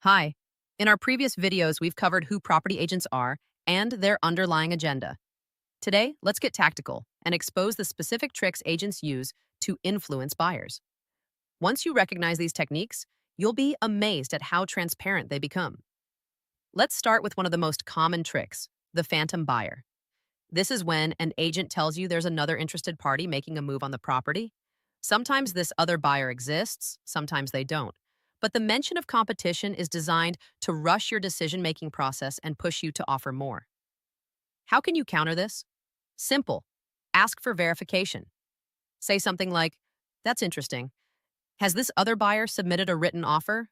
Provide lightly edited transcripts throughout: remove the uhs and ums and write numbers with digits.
Hi. In our previous videos, we've covered who property agents are and their underlying agenda. Today, let's get tactical and expose the specific tricks agents use to influence buyers. Once you recognize these techniques, you'll be amazed at how transparent they become. Let's start with one of the most common tricks, the phantom buyer. This is when an agent tells you there's another interested party making a move on the property. Sometimes this other buyer exists, sometimes they don't. But the mention of competition is designed to rush your decision-making process and push you to offer more. How can you counter this? Simple. Ask for verification. Say something like, "That's interesting. Has this other buyer submitted a written offer?"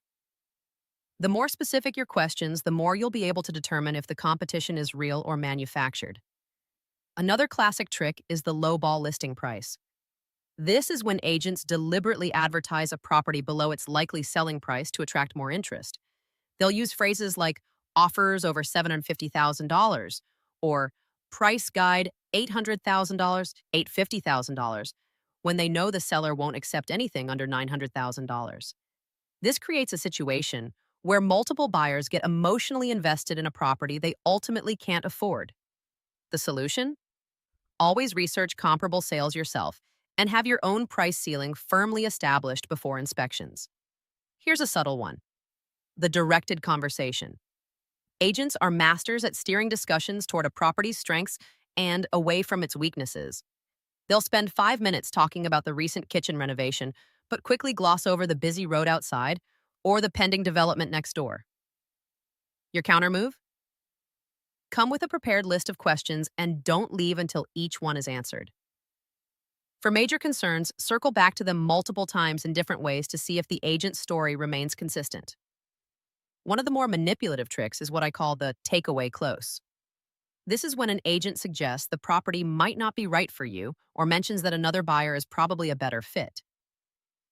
The more specific your questions, the more you'll be able to determine if the competition is real or manufactured. Another classic trick is the lowball listing price. This is when agents deliberately advertise a property below its likely selling price to attract more interest. They'll use phrases like offers over $750,000 or price guide $800,000, $850,000 when they know the seller won't accept anything under $900,000. This creates a situation where multiple buyers get emotionally invested in a property they ultimately can't afford. The solution? Always research comparable sales yourself and have your own price ceiling firmly established before inspections. Here's a subtle one: the directed conversation. Agents are masters at steering discussions toward a property's strengths and away from its weaknesses. They'll spend 5 minutes talking about the recent kitchen renovation, but quickly gloss over the busy road outside or the pending development next door. Your counter move? Come with a prepared list of questions and don't leave until each one is answered. For major concerns, circle back to them multiple times in different ways to see if the agent's story remains consistent. One of the more manipulative tricks is what I call the takeaway close. This is when an agent suggests the property might not be right for you or mentions that another buyer is probably a better fit.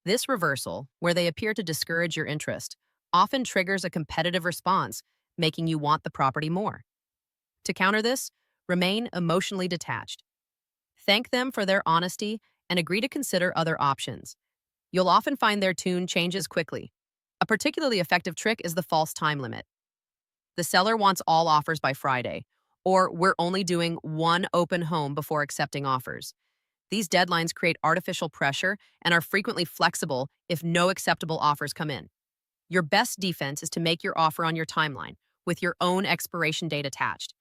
This reversal, where they appear to discourage your interest, often triggers a competitive response, making you want the property more. To counter this, remain emotionally detached. Thank them for their honesty and agree to consider other options. You'll often find their tune changes quickly. A particularly effective trick is the false time limit. The seller wants all offers by Friday, or we're only doing one open home before accepting offers. These deadlines create artificial pressure and are frequently flexible if no acceptable offers come in. Your best defense is to make your offer on your timeline, with your own expiration date attached.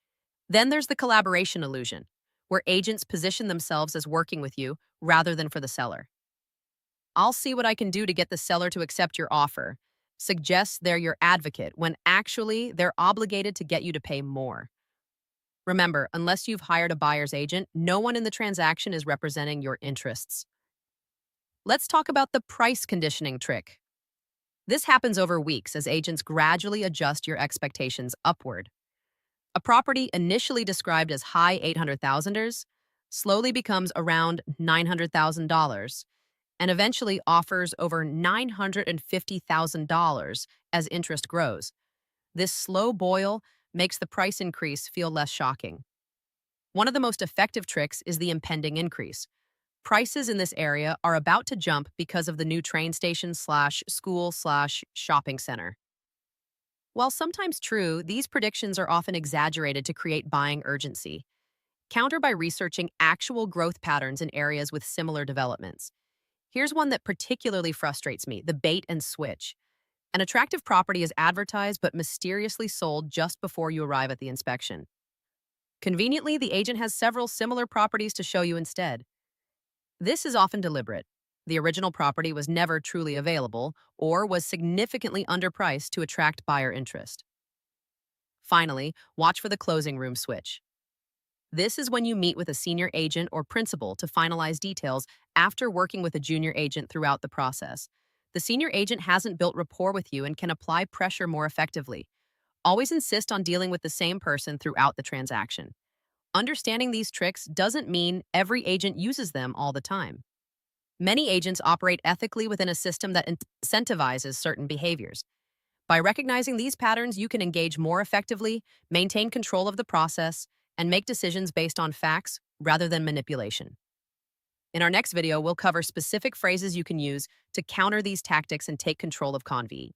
Then there's the collaboration illusion, where agents position themselves as working with you rather than for the seller. "I'll see what I can do to get the seller to accept your offer," suggests they're your advocate when actually they're obligated to get you to pay more. Remember, unless you've hired a buyer's agent, no one in the transaction is representing your interests. Let's talk about the price conditioning trick. This happens over weeks as agents gradually adjust your expectations upward. A property initially described as high 800,000ers slowly becomes around $900,000 and eventually offers over $950,000 as interest grows. This slow boil makes the price increase feel less shocking. One of the most effective tricks is the impending increase. Prices in this area are about to jump because of the new train station slash school slash shopping center. While sometimes true, these predictions are often exaggerated to create buying urgency. Counter by researching actual growth patterns in areas with similar developments. Here's one that particularly frustrates me: the bait and switch. An attractive property is advertised but mysteriously sold just before you arrive at the inspection. Conveniently, the agent has several similar properties to show you instead. This is often deliberate. The original property was never truly available or was significantly underpriced to attract buyer interest. Finally, watch for the closing room switch. This is when you meet with a senior agent or principal to finalize details after working with a junior agent throughout the process. The senior agent hasn't built rapport with you and can apply pressure more effectively. Always insist on dealing with the same person throughout the transaction. Understanding these tricks doesn't mean every agent uses them all the time. Many agents operate ethically within a system that incentivizes certain behaviors. By recognizing these patterns, you can engage more effectively, maintain control of the process, and make decisions based on facts rather than manipulation. In our next video, we'll cover specific phrases you can use to counter these tactics and take control of convi.